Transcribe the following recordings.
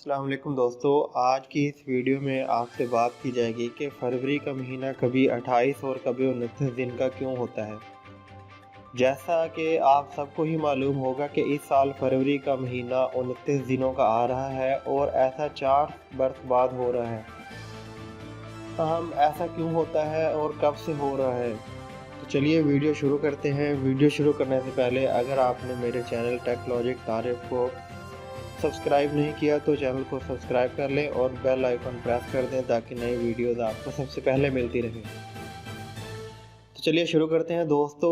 السلام علیکم دوستو، آج کی اس ویڈیو میں آپ سے بات کی جائے گی کہ فروری کا مہینہ کبھی 28 اور کبھی 29 دن کا کیوں ہوتا ہے۔ جیسا کہ آپ سب کو ہی معلوم ہوگا کہ اس سال فروری کا مہینہ 29 دنوں کا آ رہا ہے اور ایسا 4 برس بعد ہو رہا ہے۔ تاہم ایسا کیوں ہوتا ہے اور کب سے ہو رہا ہے؟ تو چلیے ویڈیو شروع کرتے ہیں۔ ویڈیو شروع کرنے سے پہلے اگر آپ نے میرے چینل ٹیک لاجک تعریف کو سبسکرائب نہیں کیا تو چینل کو سبسکرائب کر لیں اور بیل آئیکن پریس کر دیں تاکہ نئی ویڈیوز آپ کو سب سے پہلے ملتی رہیں۔ تو چلیے شروع کرتے ہیں دوستو۔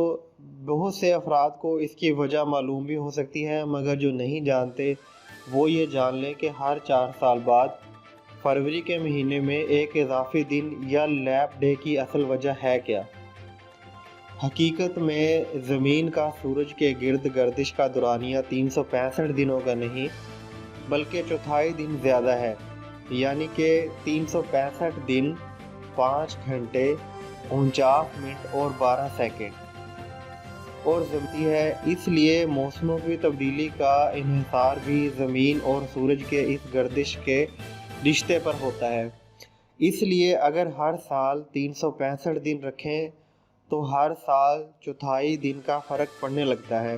بہت سے افراد کو اس کی وجہ معلوم بھی ہو سکتی ہے، مگر جو نہیں جانتے وہ یہ جان لیں کہ ہر 4 سال بعد فروری کے مہینے میں ایک اضافی دن یا لیپ ڈے کی اصل وجہ ہے کیا۔ حقیقت میں زمین کا سورج کے گرد گردش کا دورانیہ 365 دنوں کا نہیں بلکہ چوتھائی دن زیادہ ہے، یعنی کہ 365 دن 5 گھنٹے 49 منٹ اور 12 سیکنڈ اور زمتی ہے۔ اس لیے موسموں کی تبدیلی کا انحصار بھی زمین اور سورج کے اس گردش کے رشتے پر ہوتا ہے۔ اس لیے اگر ہر سال 365 دن رکھیں تو ہر سال چوتھائی دن کا فرق پڑنے لگتا ہے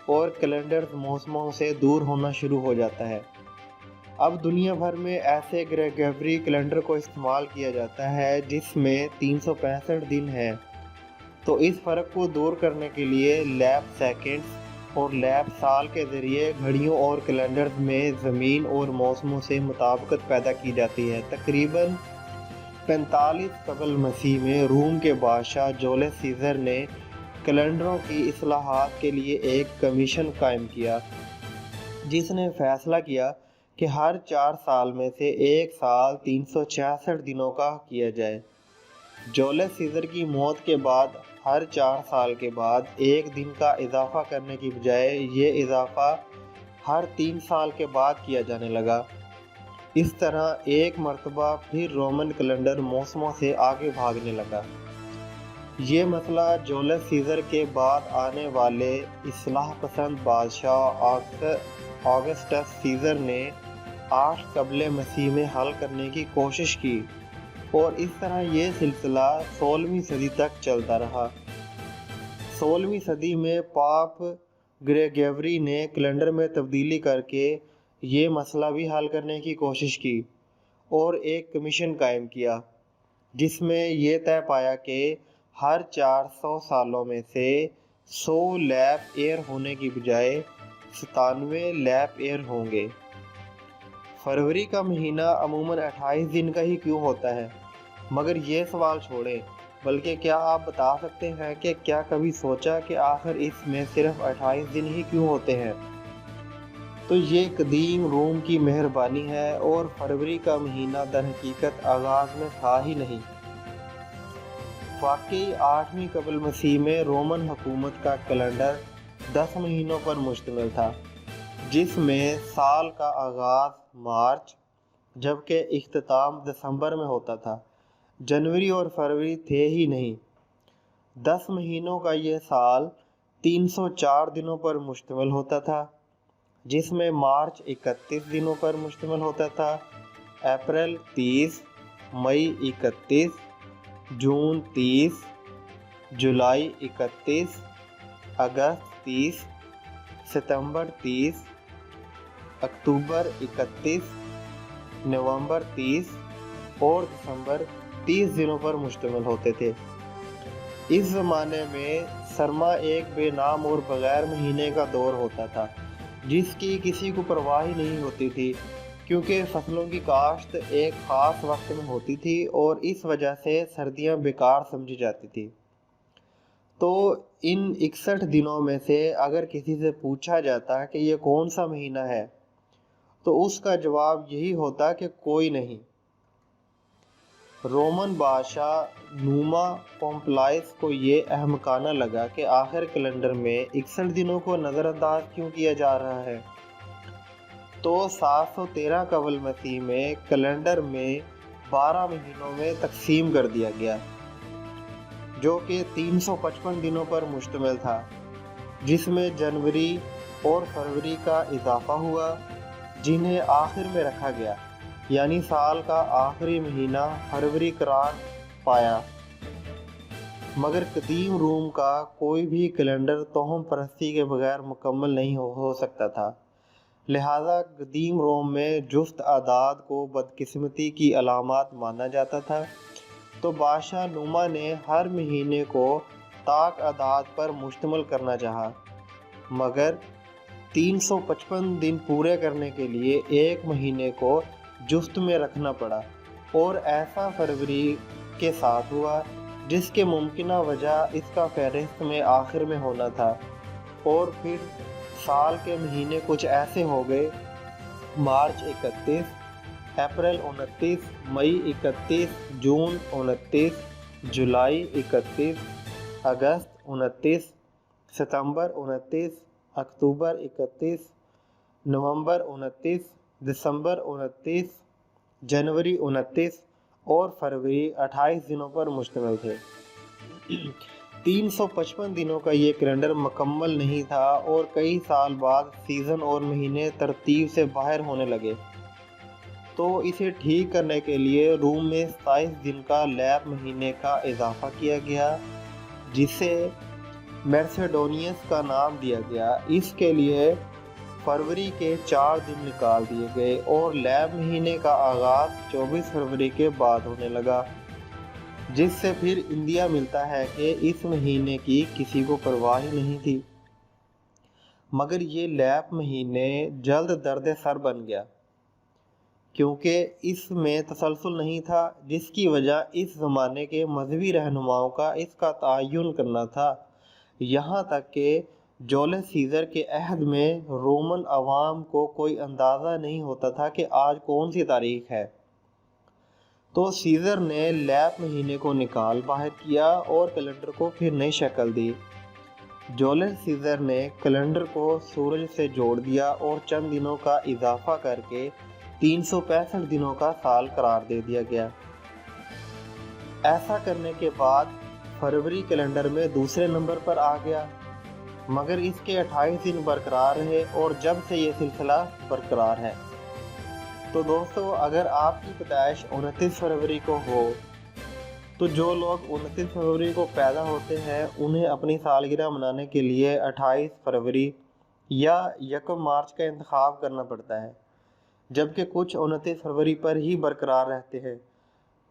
اور کیلنڈر موسموں سے دور ہونا شروع ہو جاتا ہے۔ اب دنیا بھر میں ایسے گریگوری کیلنڈر کو استعمال کیا جاتا ہے جس میں 365 دن ہیں، تو اس فرق کو دور کرنے کے لیے لیپ سیکنڈز اور لیپ سال کے ذریعے گھڑیوں اور کیلنڈرز میں زمین اور موسموں سے مطابقت پیدا کی جاتی ہے۔ تقریباً 45 قبل مسیح میں روم کے بادشاہ جولیس سیزر نے کیلنڈروں کی اصلاحات کے لیے ایک کمیشن قائم کیا، جس نے فیصلہ کیا کہ ہر 4 سال میں سے ایک سال 366 دنوں کا کیا جائے۔ جولیس سیزر کی موت کے بعد ہر 4 سال کے بعد ایک دن کا اضافہ کرنے کی بجائے یہ اضافہ ہر 3 سال کے بعد کیا جانے لگا۔ اس طرح ایک مرتبہ پھر رومن کیلنڈر موسموں سے آگے بھاگنے لگا۔ یہ مسئلہ جولیس سیزر کے بعد آنے والے اصلاح پسند بادشاہ آگسٹس سیزر نے 8 قبل مسیح میں حل کرنے کی کوشش کی اور اس طرح یہ سلسلہ 16ویں صدی تک چلتا رہا۔ 16ویں صدی میں پاپ گریگوری نے کیلنڈر میں تبدیلی کر کے یہ مسئلہ بھی حل کرنے کی کوشش کی اور ایک کمیشن قائم کیا، جس میں یہ طے پایا کہ ہر 400 سالوں میں سے 100 لیپ ایئر ہونے کی بجائے 97 لیپ ایئر ہوں گے۔ فروری کا مہینہ عموماً 28 دن کا ہی کیوں ہوتا ہے؟ مگر یہ سوال چھوڑیں، بلکہ کیا آپ بتا سکتے ہیں کہ کیا کبھی سوچا کہ آخر اس میں صرف 28 دن ہی کیوں ہوتے ہیں؟ تو یہ قدیم روم کی مہربانی ہے اور فروری کا مہینہ در حقیقت آغاز میں تھا ہی نہیں۔ واقعی 8ویں قبل مسیح میں رومن حکومت کا کیلنڈر 10 مہینوں پر مشتمل تھا، جس میں سال کا آغاز مارچ جبکہ اختتام دسمبر میں ہوتا تھا۔ جنوری اور فروری تھے ہی نہیں۔ 10 مہینوں کا یہ سال 304 دنوں پر مشتمل ہوتا تھا، جس میں مارچ 31 دنوں پر مشتمل ہوتا تھا، اپریل 30، مئی 31، جون 30، جولائی 31، اگست 30، ستمبر 30، اکتوبر 31، نومبر 30 اور دسمبر 30 دنوں پر مشتمل ہوتے تھے۔ اس زمانے میں سرما ایک بے نام اور بغیر مہینے کا دور ہوتا تھا، جس کی کسی کو پرواہ ہی نہیں ہوتی تھی، کیونکہ فصلوں کی کاشت ایک خاص وقت میں ہوتی تھی اور اس وجہ سے سردیاں بیکار سمجھی جاتی تھی۔ تو ان 61 دنوں میں سے اگر کسی سے پوچھا جاتا کہ یہ کون سا مہینہ ہے تو اس کا جواب یہی ہوتا کہ کوئی نہیں۔ رومن بادشاہ نوما پومپلائس کو یہ احمقانہ لگا کہ آخر کیلنڈر میں 61 دنوں کو نظر انداز کیوں کیا جا رہا ہے، تو 713 قبل مسیح میں کیلنڈر میں 12 مہینوں میں تقسیم کر دیا گیا، جو کہ 355 دنوں پر مشتمل تھا، جس میں جنوری اور فروری کا اضافہ ہوا، جنہیں آخر میں رکھا گیا، یعنی سال کا آخری مہینہ فروری قرار پایا۔ مگر قدیم روم کا کوئی بھی کیلنڈر توہم پرستی کے بغیر مکمل نہیں ہو سکتا تھا، لہذا قدیم روم میں جفت اعداد کو بدقسمتی کی علامات مانا جاتا تھا۔ تو بادشاہ نوما نے ہر مہینے کو طاق اعداد پر مشتمل کرنا چاہا، مگر 355 دن پورے کرنے کے لیے ایک مہینے کو جفت میں رکھنا پڑا، اور ایسا فروری کے ساتھ ہوا، جس کے ممکنہ وجہ اس کا فہرست میں آخر میں ہونا تھا۔ اور پھر سال کے مہینے کچھ ایسے ہو گئے: مارچ 31، اپریل 29، مئی 31، جون 29، جولائی 31، اگست 29، ستمبر 29، اکتوبر 31، نومبر 29، دسمبر 29، جنوری 29 اور فروری 28 دنوں پر مشتمل تھے۔ 355 دنوں کا یہ کیلنڈر مکمل نہیں تھا، اور کئی سال بعد سیزن اور مہینے ترتیب سے باہر ہونے لگے۔ تو اسے ٹھیک کرنے کے لیے روم میں 27 دن کا لیپ مہینے کا اضافہ کیا گیا، جسے مرسیڈونیس کا نام دیا گیا۔ اس کے لیے فروری کے 4 دن نکال دیے گئے، اور لیپ مہینے کا آغاز 24 فروری کے بعد ہونے لگا، جس سے پھر اندیا ملتا ہے کہ اس مہینے کی کسی کو پرواہ ہی نہیں تھی۔ مگر یہ لیپ مہینے جلد درد سر بن گیا، کیونکہ اس میں تسلسل نہیں تھا، جس کی وجہ اس زمانے کے مذہبی رہنماؤں کا اس کا تعین کرنا تھا۔ یہاں تک کہ جولیس سیزر کے عہد میں رومن عوام کو کوئی اندازہ نہیں ہوتا تھا کہ آج کون سی تاریخ ہے۔ تو سیزر نے لیپ مہینے کو نکال باہر کیا اور کیلنڈر کو پھر نئی شکل دی۔ جولیس سیزر نے کیلنڈر کو سورج سے جوڑ دیا اور چند دنوں کا اضافہ کر کے 365 دنوں کا سال قرار دے دیا گیا۔ ایسا کرنے کے بعد فروری کیلنڈر میں دوسرے نمبر پر آ گیا، مگر اس کے 28 دن برقرار رہے، اور جب سے یہ سلسلہ برقرار ہے۔ تو دوستو، اگر آپ کی پیدائش 29 فروری کو ہو، تو جو لوگ 29 فروری کو پیدا ہوتے ہیں انہیں اپنی سالگرہ منانے کے لیے 28 فروری یا 1 مارچ کا انتخاب کرنا پڑتا ہے، جبکہ کچھ 29 فروری پر ہی برقرار رہتے ہیں۔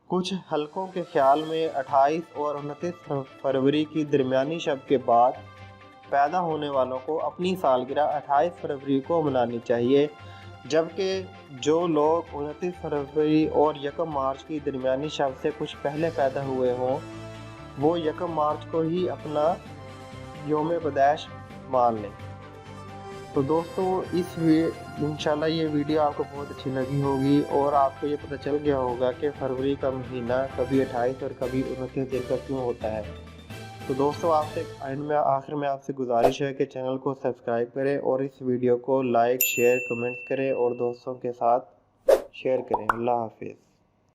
کچھ حلقوں کے خیال میں 28 اور 29 فروری کی درمیانی شب کے بعد پیدا ہونے والوں کو اپنی سالگرہ 28 فروری کو منانی چاہیے، جبکہ جو لوگ 29 فروری اور 1 مارچ کی درمیانی شب سے کچھ پہلے پیدا ہوئے ہوں، وہ 1 مارچ کو ہی اپنا یوم پیدائش مان لیں۔ تو دوستو، انشاءاللہ یہ ویڈیو آپ کو بہت اچھی لگی ہوگی، اور آپ کو یہ پتہ چل گیا ہوگا کہ فروری کا مہینہ کبھی 28 اور کبھی 29 دن کا کیوں ہوتا ہے۔ تو دوستو، آپ سے آخر میں آپ سے گزارش ہے کہ چینل کو سبسکرائب کریں، اور اس ویڈیو کو لائک، شیئر، کمنٹس کریں، اور دوستوں کے ساتھ شیئر کریں۔ اللہ حافظ۔